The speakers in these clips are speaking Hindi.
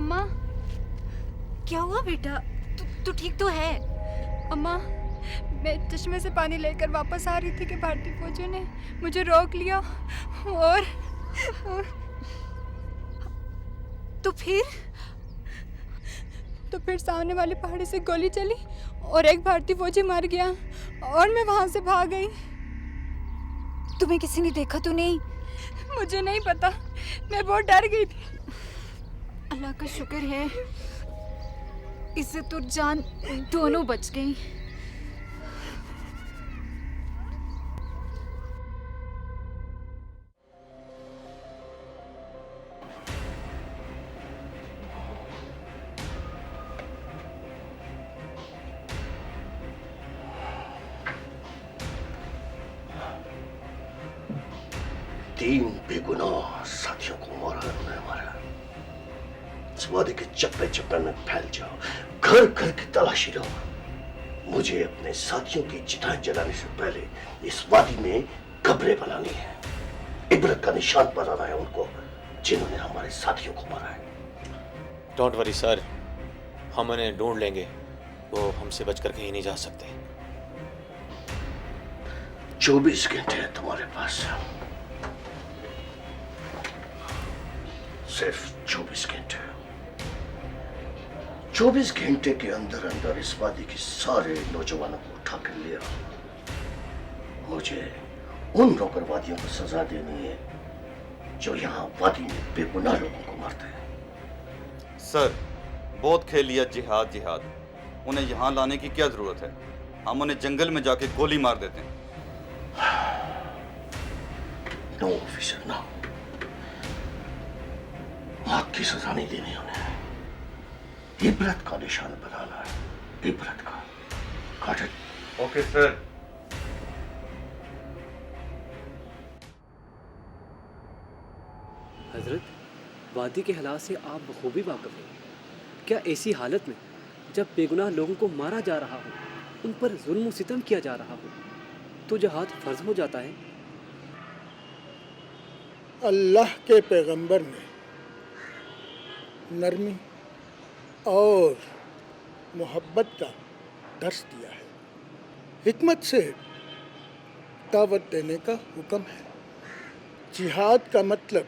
अम्मा, क्या हुआ बेटा? तू ठीक तो है? अम्मा, मैं चश्मे से पानी लेकर वापस आ रही थी कि भारतीय फौजियों ने मुझे रोक लिया और तो फिर सामने वाली पहाड़ी से गोली चली और एक भारतीय फौजी मर गया और मैं वहां से भाग गई। तुम्हें किसी ने देखा तो नहीं? मुझे नहीं पता, मैं बहुत डर गई थी। अल्लाह का शुक्र है, इज्जत और जान दोनों बच गई। तीन बेगुनाह साथियों को मारा उन्होंने हमारा। इस वादी के चप्पे चप्पे में फैल जाओ, घर घर की तलाशी लो। मुझे अपने साथियों की चिताएं जलाने से पहले इस वादी में कब्रें बनानी है। इबरत का निशान बनाना है उनको जिन्होंने हमारे साथियों को मारा है। डोंट वरी सर, हम उन्हें ढूंढ लेंगे। वो हमसे बचकर कहीं नहीं जा सकते। 24 घंटे है तुम्हारे पास, सिर्फ 24 घंटे। 24 घंटे के अंदर अंदर इस वादी के सारे नौजवानों को उठा कर लिया। मुझे उन नौकरवादियों को सजा देनी है जो यहाँ वादी में बेगुनाह लोगों को मारते हैं। सर, बहुत खेल लिया जिहाद जिहाद, उन्हें यहाँ लाने की क्या जरूरत है? हम उन्हें जंगल में जाके गोली मार देते हैं। No officer, no. मौत की सजा नहीं देनी उन्हें। इबरत का निशान बनाना है, इबरत का। Got it? Okay sir. हजरत, वादी के हालात से आप बखूबी वाकिफ हैं। क्या ऐसी हालत में जब बेगुनाह लोगों को मारा जा रहा हो, उन पर जुल्म सितम किया जा रहा हो, तो जिहाद फर्ज हो जाता है? अल्लाह के पैगंबर ने नरमी और मोहब्बत का दर्स दिया है। हिकमत से दावत देने का हुक्म है। जिहाद का मतलब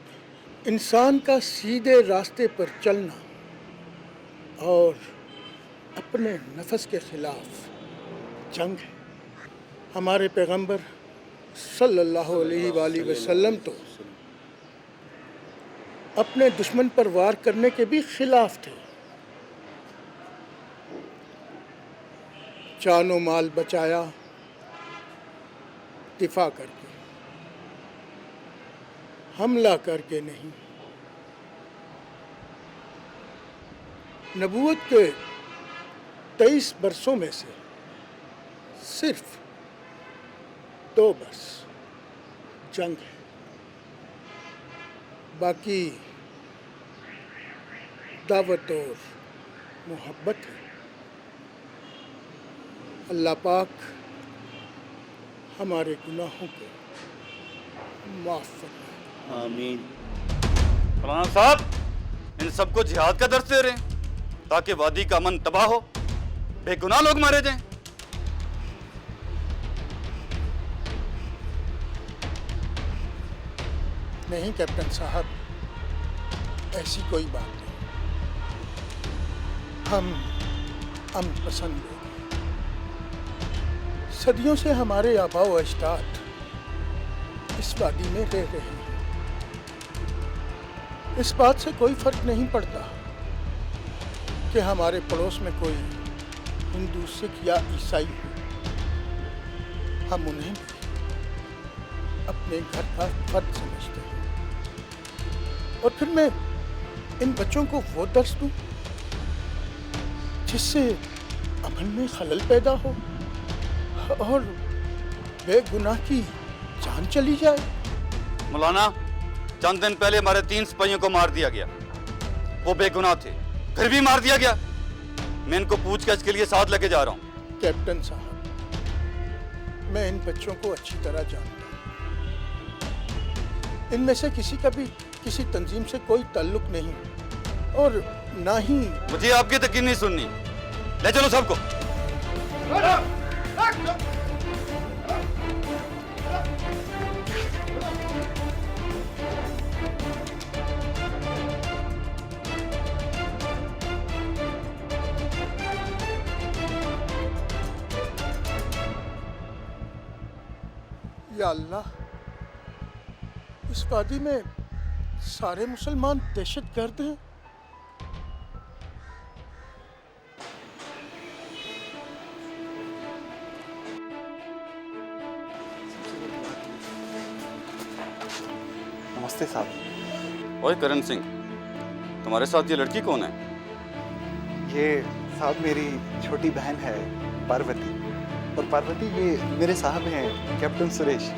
इंसान का सीधे रास्ते पर चलना और अपने नफ्स के खिलाफ जंग है। हमारे पैगंबर सल्लल्लाहु अलैहि वसल्लम तो अपने दुश्मन पर वार करने के भी खिलाफ थे। जानो माल बचाया दिफा करके, हमला करके नहीं। नबूवत के 23 बरसों में से सिर्फ 2 बरस जंग है, बाकी दावत और मोहब्बत है। अल्लाह पाक हमारे गुनाहों को माफ़ फरमाए। आमीन। मौलाना साहब, इन सबको जिहाद का दर्स दे रहे हैं ताकि वादी का अमन तबाह हो, बेगुनाह लोग मारे जाएं। नहीं कैप्टन साहब, ऐसी कोई बात नहीं। हम अमन पसंद लोग हैं। सदियों से हमारे आबा व अजदाद इस वादी में रह रहे हैं। इस बात से कोई फर्क नहीं पड़ता कि हमारे पड़ोस में कोई हिंदू, सिख या ईसाई हो। हम उन्हें भी अपने घर का फर्ज समझते हैं। और फिर मैं इन बच्चों को वो दर्स दूं जिससे अमन में खलल पैदा हो और बेगुनाह की जान चली जाए। मौलाना, चंद दिन पहले हमारे 3 सिपाहियों को मार दिया गया। वो बेगुनाह थे, फिर भी मार दिया गया। मैं इनको पूछताछ के लिए साथ लेके जा रहा हूँ। कैप्टन साहब, मैं इन बच्चों को अच्छी तरह जानता हूँ। इनमें से किसी का भी किसी तंजीम से कोई ताल्लुक नहीं और ना ही मुझे आपकी तकीन नहीं सुननी। ले चलो सबको। या अल्लाह, इस वादी में सारे मुसलमान दहशतगर्द हैं। नमस्ते साहब। ओए करण सिंह, तुम्हारे साथ ये लड़की कौन है? ये साहब मेरी छोटी बहन है पार्वती, और पार्वती ये मेरे साहब हैं कैप्टन सुरेश।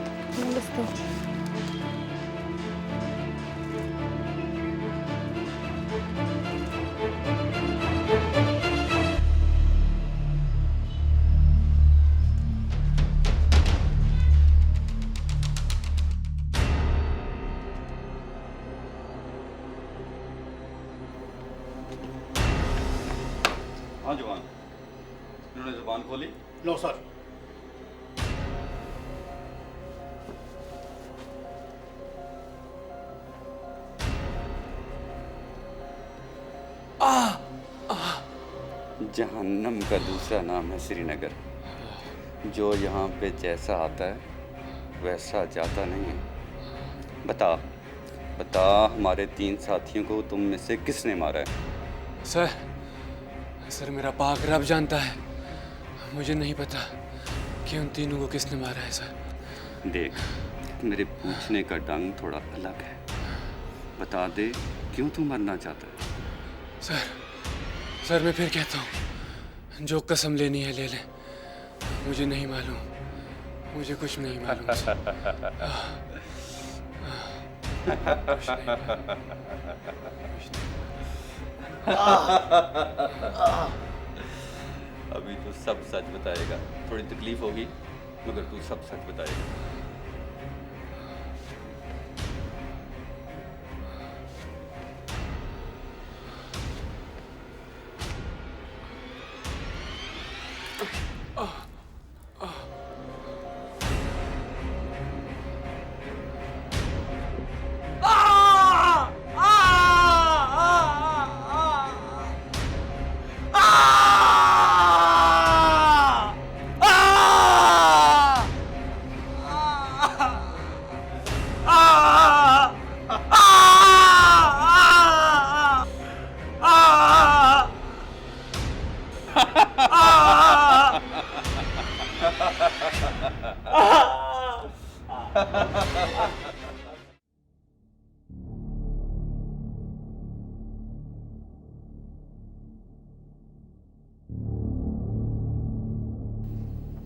हाँ जवान, इन्होंने जुबान खोली। लो सर। जहन्नम का दूसरा नाम है श्रीनगर। जो यहाँ पे जैसा आता है वैसा जाता नहीं है। बता बता, हमारे 3 साथियों को तुम में से किसने मारा है? सर मेरा पाक रब जानता है। मुझे नहीं पता कि उन तीनों को किसने मारा है सर। देख, मेरे पूछने का ढंग थोड़ा अलग है। बता दे, क्यों तू मरना चाहता है? सर मैं फिर कहता हूँ, जो कसम लेनी है ले ले। मुझे नहीं मालूम, मुझे कुछ नहीं मालूम सर। कुछ नहीं मालूम। अभी तू सब सच बताएगा। थोड़ी तकलीफ होगी मगर तू सब सच बताएगा।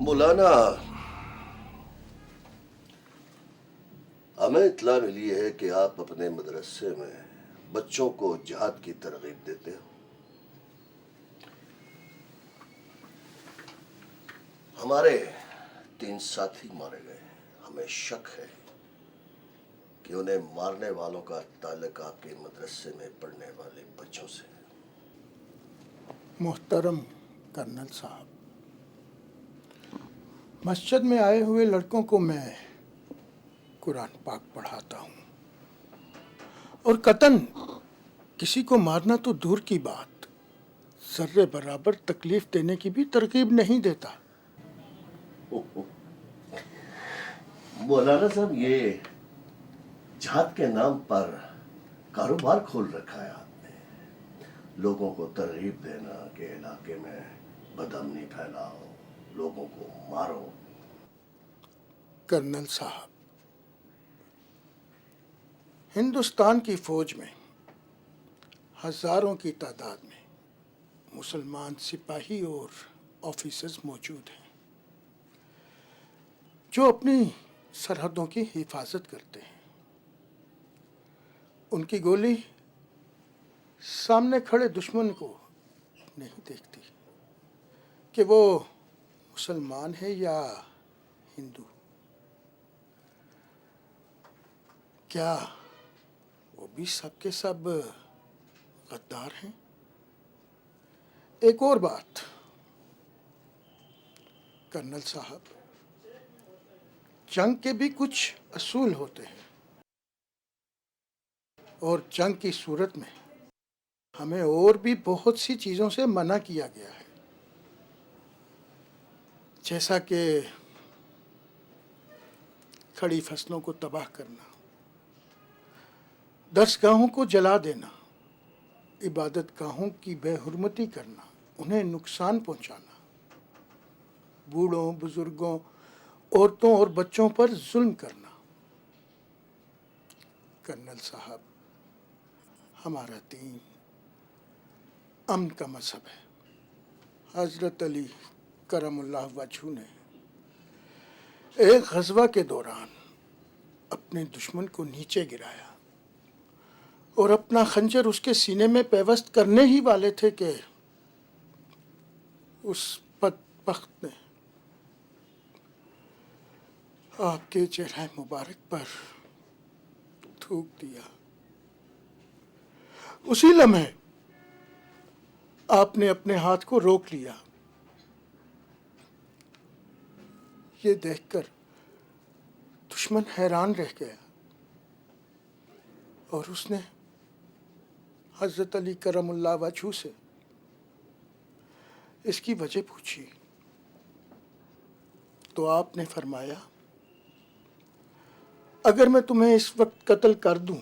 मौलाना, हमें इत्तला मिली है कि आप अपने मदरसे में बच्चों को जिहाद की तरगीब देते हो। हमारे 3 साथी मारे गए। हमें शक है कि उन्हें मारने वालों का ताल्लुक आपके मदरसे में पढ़ने वाले बच्चों से है। मोहतरम कर्नल साहब, मस्जिद में आए हुए लड़कों को मैं कुरान पाक पढ़ाता हूँ, और कतन किसी को मारना तो दूर की बात, जर्रे बराबर तकलीफ देने की भी तरकीब नहीं देता। मौलाना साहब, ये जिहाद के नाम पर कारोबार खोल रखा है आपने। लोगों को तरगीब देना कि इलाके में बदअमनी फैलाओ, लोगों को मारो। कर्नल साहब, हिंदुस्तान की फौज में हजारों की तादाद में मुसलमान सिपाही और ऑफिसर्स मौजूद हैं जो अपनी सरहदों की हिफाजत करते हैं। उनकी गोली सामने खड़े दुश्मन को नहीं देखती कि वो मुसलमान है या हिंदू। क्या वो भी सब के सब गद्दार हैं? एक और बात कर्नल साहब, जंग के भी कुछ असूल होते हैं और जंग की सूरत में हमें और भी बहुत सी चीज़ों से मना किया गया है, जैसा कि खड़ी फसलों को तबाह करना, दरसगाहों को जला देना, इबादत गाहों की बेहुरमती करना, उन्हें नुकसान पहुंचाना, बूढ़ों, बुजुर्गों, औरतों और बच्चों पर जुल्म करना। कर्नल साहब, हमारा दीन अमन का मजहब है। हजरत अली करमुल्लाह वजहू ने एक ग़ज़वा के दौरान अपने दुश्मन को नीचे गिराया और अपना खंजर उसके सीने में पेवस्त करने ही वाले थे कि उस बदबख्त ने आपके चेहरे मुबारक पर थूक दिया। उसी लम्हे आपने अपने हाथ को रोक लिया। ये देखकर दुश्मन हैरान रह गया और उसने हजरत अली करमुल्लाह वजहू से इसकी वजह पूछी तो आपने फरमाया, अगर मैं तुम्हें इस वक्त कत्ल कर दूं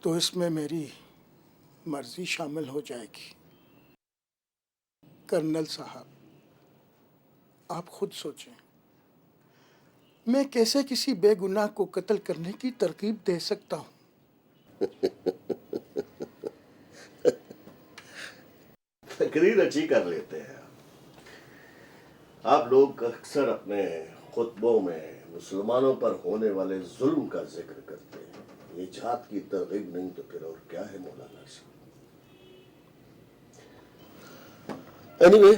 तो इसमें मेरी मर्जी शामिल हो जाएगी। कर्नल साहब, आप खुद सोचें, मैं कैसे किसी बेगुनाह को कत्ल करने की तरकीब दे सकता हूं? तकरीर अच्छी कर लेते हैं आप लोग। अक्सर अपने खुतबों में मुसलमानों पर होने वाले जुल्म का जिक्र करते हैं। ये जात की तरगीब नहीं तो फिर और क्या है मौलाना साहब? एनीवे,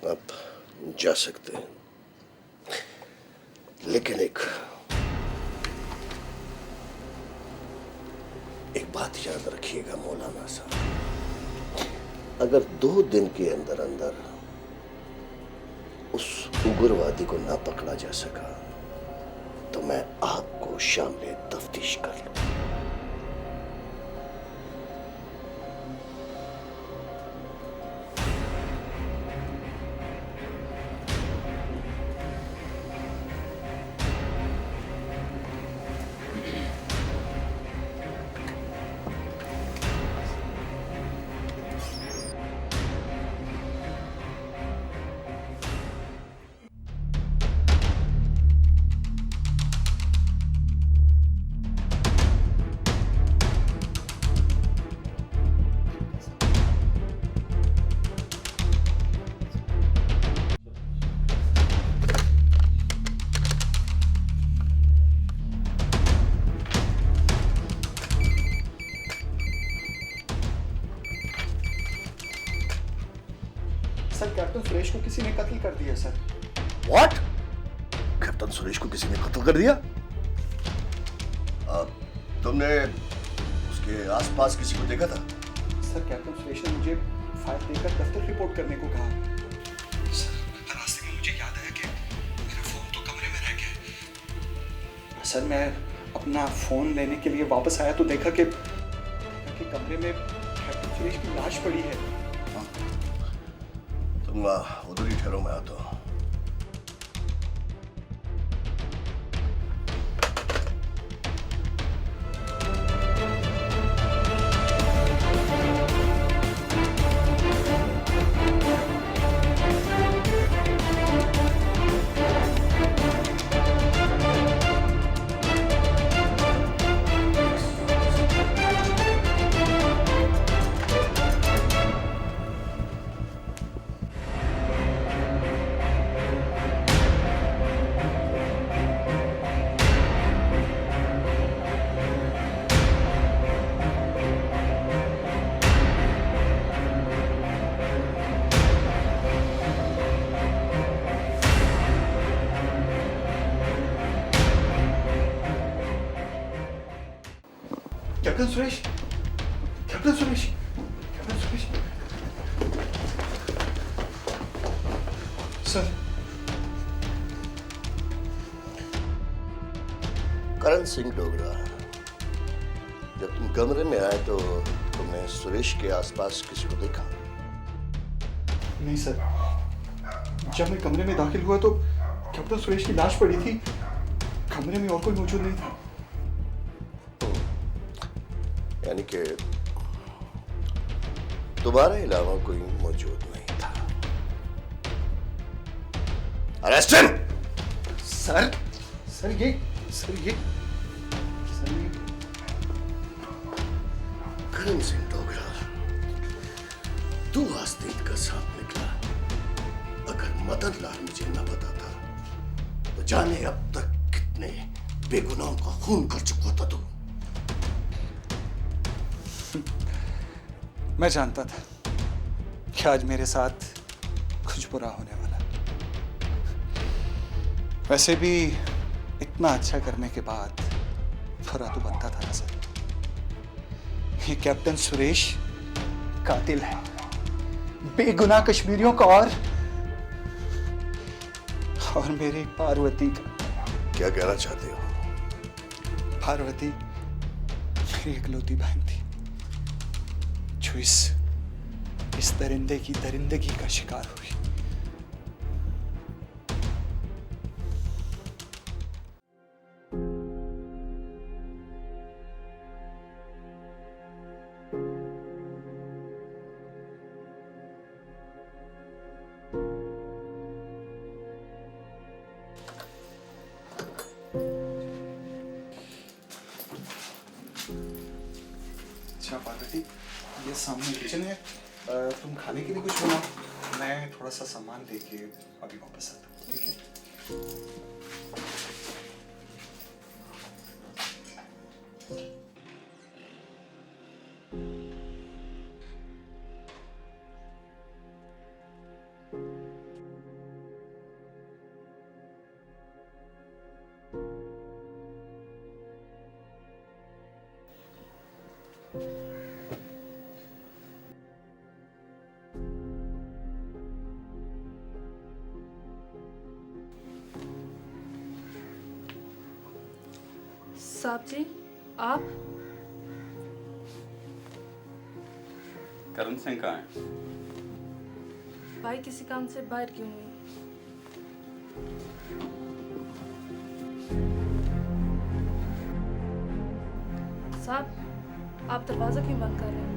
आप जा सकते हैं, लेकिन एक बात याद रखिएगा मौलाना साहब, अगर 2 दिन के अंदर अंदर उस उग्रवादी को ना पकड़ा जा सका तो मैं आपको शामिल तफ्तीश कर लूं। सर, कैप्टन सुरेश को किसी ने कत्ल कर दिया सर। व्हाट? कैप्टन सुरेश को किसी ने कत्ल कर दिया? तुमने उसके आसपास किसी को देखा था? सर, कैप्टन सुरेश ने मुझे फाइल देकर दफ्तर रिपोर्ट करने को कहा। सर, रास्ते में मुझे याद आया कि मेरा फोन तो कमरे में रह गया। सर, मैं अपना फोन लेने के लिए वापस आया तो देखा कि कमरे में कैप्टन सुरेश की लाश पड़ी है। तुम उधर ही ठहरो, मैं आता हूं। Captain Suresh, captain Suresh, captain sir. Karan Singh Dogra, जब तुम कमरे में आए तो तुमने सुरेश के आसपास किसी को देखा? नहीं सर, जब मैं कमरे में दाखिल हुआ तो कैप्टन सुरेश की लाश पड़ी थी, कमरे में और कोई मौजूद नहीं था। यानी कि तुम्हारे अलावा कोई मौजूद नहीं था। Arrest him! सर ये करण सिंह डोगरा, तू आस्तीन का सांप निकला। अगर मदन लाल मुझे न बताता तो जाने अब तक कितने बेगुनाहों का खून कर चुका था तू। मैं जानता था कि आज मेरे साथ कुछ बुरा होने वाला। वैसे भी इतना अच्छा करने के बाद बुरा तो बनता था ना सर। ये कैप्टन सुरेश कातिल है, बेगुनाह कश्मीरियों का और मेरी पार्वती का। क्या कहना चाहते हो? पार्वती मेरी इकलौती बहन थी जो इस दरिंदे की दरिंदगी का शिकार हुई। अच्छा पार्वती, ये सामने किचन है, तुम खाने के लिए कुछ बनाओ, मैं थोड़ा सा सामान लेके अभी वापस आता हूँ, ठीक है? साहब जी, आप? करण सिंह कहाँ है? भाई किसी काम से बाहर क्यों हुई? साहब, आप दरवाजा क्यों बंद कर रहे हैं?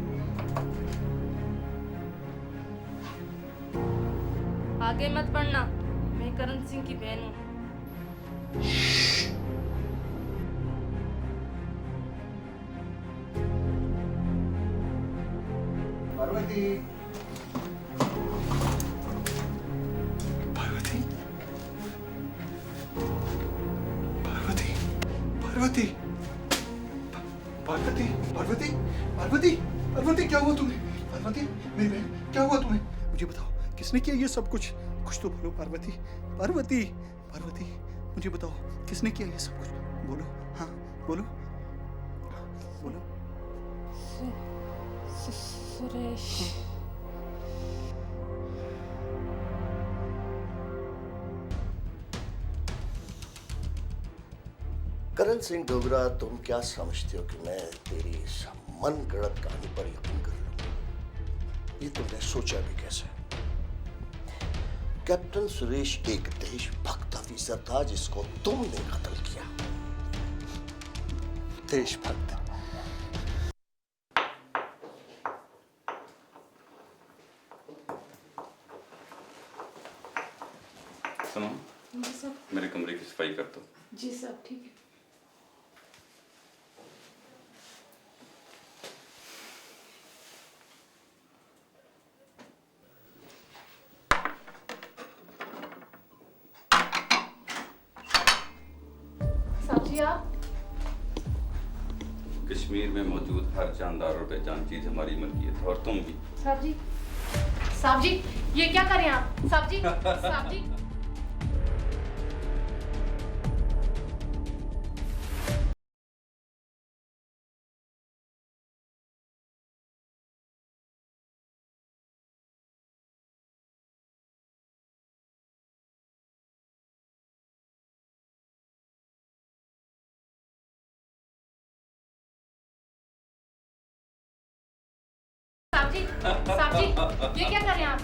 आगे मत बढ़ना, मैं करण सिंह की बहन हूँ। पार्वती, पार्वती, पार्वती, पार्वती, पार्वती, पार्वती, पार्वती, पार्वती, क्या हुआ तुम्हें? पार्वती, मेरी बहन, क्या हुआ तुम्हें? मुझे बताओ, किसने किया ये सब कुछ? कुछ तो बोलो पार्वती, पार्वती, पार्वती, मुझे बताओ, किसने किया ये सब कुछ? बोलो, हाँ, बोलो, बोलो। सुरेश। करण सिंह डोगरा, तुम क्या समझते हो कि मैं तेरी इस मन गढ़ंत कहानी पर यकीन कर लूं? ये तुमने सोचा भी कैसे? कैप्टन सुरेश एक देशभक्त अफसर था जिसको तुमने कत्ल किया। देशभक्त? सुनो, मेरे कमरे की सफाई कर दो। जी साहब, ठीक है। साहब जी, आप? कश्मीर में मौजूद हर जानदार और बेजान चीज हमारी मलकियत है, और तुम भी। साहब जी, साहब जी, ये क्या कर रहे हैं आप? साहब जी, साहब जी। साहब जी ये क्या कर रहे हैं आप?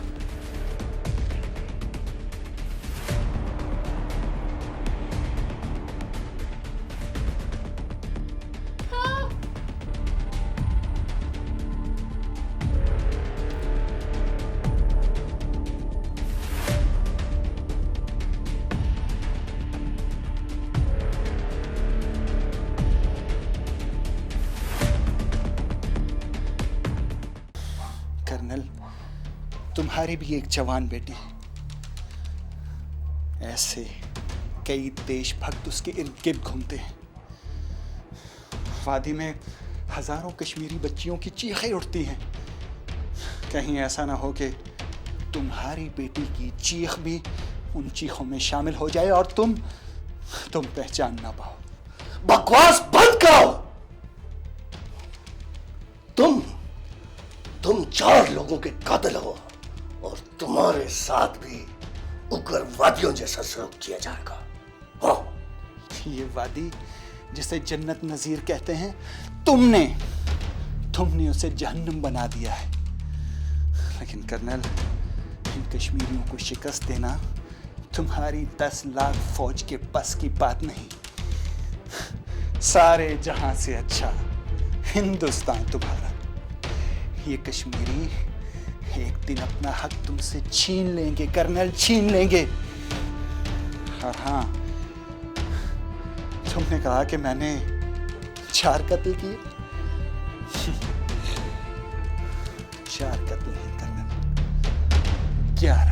कर्नल, तुम्हारी भी एक जवान बेटी है। ऐसे कई देशभक्त उसके इर्द गिर्द घूमते हैं। वादी में हजारों कश्मीरी बच्चियों की चीखें उठती हैं। कहीं ऐसा ना हो कि तुम्हारी बेटी की चीख भी उन चीखों में शामिल हो जाए और तुम पहचान ना पाओ। बकवास बंद करो। तुम 4 लोगों के कातिल हो और तुम्हारे साथ भी उग्रवादियों जैसा सलूक किया जाएगा। हाँ, ये वादी जिसे जन्नत नजीर कहते हैं, तुमने उसे जहन्नुम बना दिया है। लेकिन कर्नल, इन कश्मीरियों को शिकस्त देना तुम्हारी 10 लाख फौज के बस की बात नहीं। सारे जहां से अच्छा हिंदुस्तान तुम्हारा। ये कश्मीरी एक दिन अपना हक तुमसे छीन लेंगे कर्नल, छीन लेंगे। और हाँ, तुमने कहा कि मैंने 4 कत्ल किए। 4 कत्ल नहीं कर्नल, 11।